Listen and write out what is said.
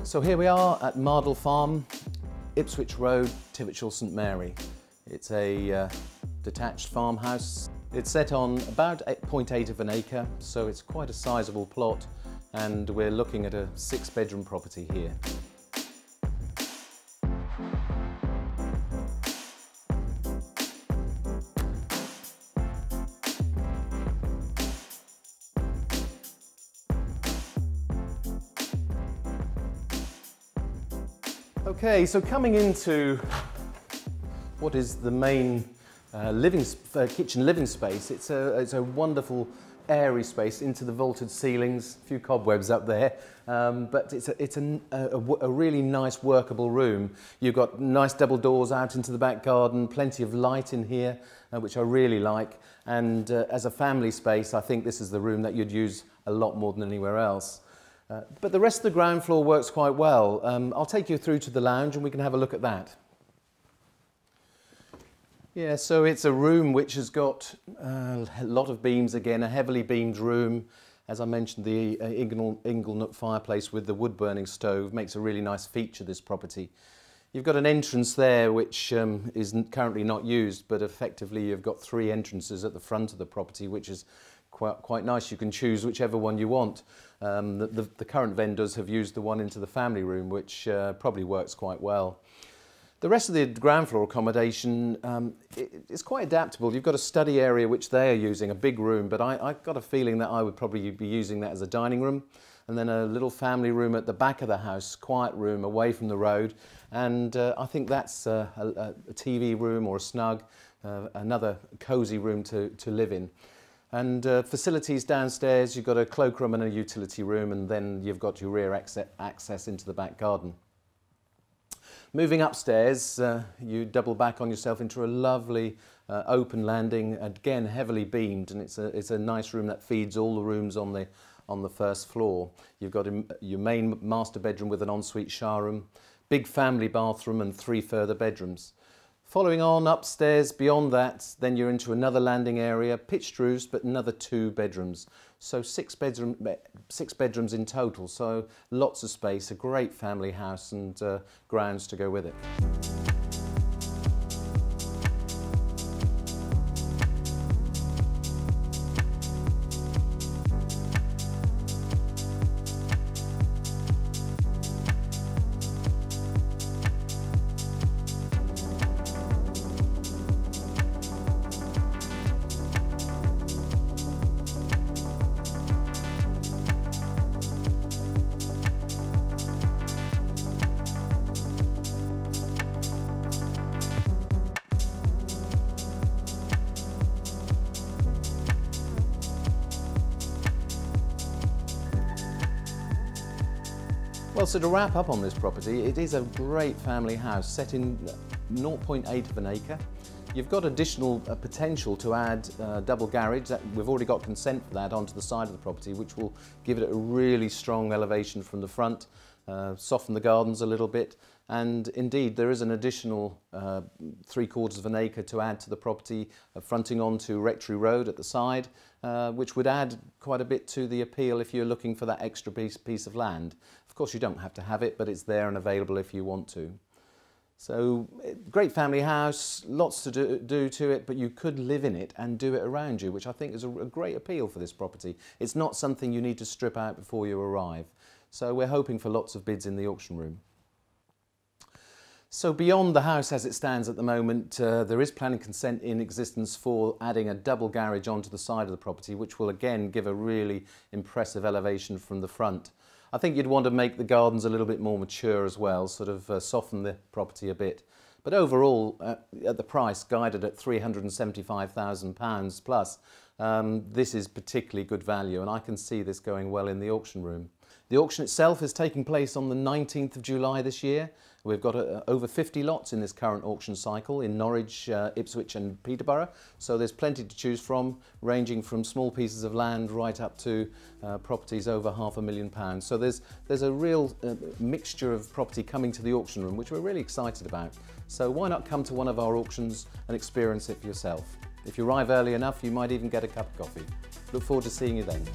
So here we are at Mardle Farm, Ipswich Road, Tivitshall St Mary. It's a detached farmhouse. It's set on about 0.8 of an acre, so it's quite a sizable plot, and we're looking at a 6-bedroom property here. Okay, so coming into what is the main kitchen living space, it's a wonderful airy space into the vaulted ceilings, a few cobwebs up there, but it's a really nice workable room. You've got nice double doors out into the back garden, plenty of light in here, which I really like, and as a family space I think this is the room that you'd use a lot more than anywhere else. But the rest of the ground floor works quite well. I'll take you through to the lounge and we can have a look at that. Yeah, so it's a room which has got a lot of beams again, a heavily beamed room. As I mentioned, the inglenook fireplace with the wood-burning stove makes a really nice feature of this property. You've got an entrance there which is currently not used, but effectively you've got 3 entrances at the front of the property, which is quite nice. You can choose whichever one you want. The current vendors have used the one into the family room, which probably works quite well. The rest of the ground floor accommodation is quite adaptable. You've got a study area which they are using, a big room, but I've got a feeling that I would probably be using that as a dining room, and then a little family room at the back of the house, quiet room away from the road, and I think that's a TV room or a snug, another cosy room to live in. And facilities downstairs, you've got a cloakroom and a utility room, and then you've got your rear access into the back garden. Moving upstairs, you double back on yourself into a lovely open landing, again heavily beamed, and it's a nice room that feeds all the rooms on the first floor. You've got your main master bedroom with an ensuite shower room, big family bathroom and 3 further bedrooms. Following on upstairs, beyond that, then you're into another landing area, pitched roofs, but another 2 bedrooms. So 6 bedrooms in total, so lots of space, a great family house and grounds to go with it. Well, so to wrap up on this property, it is a great family house set in 0.8 of an acre. You've got additional potential to add double garage. We've already got consent for that onto the side of the property, which will give it a really strong elevation from the front, soften the gardens a little bit, and indeed there is an additional 3/4 of an acre to add to the property, fronting onto Rectory Road at the side, which would add quite a bit to the appeal if you're looking for that extra piece of land. Of course, you don't have to have it, but it's there and available if you want to. So, great family house, lots to do to it, but you could live in it and do it around you, which I think is a great appeal for this property. It's not something you need to strip out before you arrive. So we're hoping for lots of bids in the auction room. So beyond the house as it stands at the moment, there is planning consent in existence for adding a double garage onto the side of the property, which will again give a really impressive elevation from the front. I think you'd want to make the gardens a little bit more mature as well, sort of soften the property a bit. But overall, at the price guided at £375,000 plus, this is particularly good value, and I can see this going well in the auction room. The auction itself is taking place on the 19th of July this year. We've got over 50 lots in this current auction cycle in Norwich, Ipswich and Peterborough, so there's plenty to choose from, ranging from small pieces of land right up to properties over £500,000. So there's a real mixture of property coming to the auction room, which we're really excited about. So why not come to one of our auctions and experience it for yourself? If you arrive early enough, you might even get a cup of coffee. Look forward to seeing you then.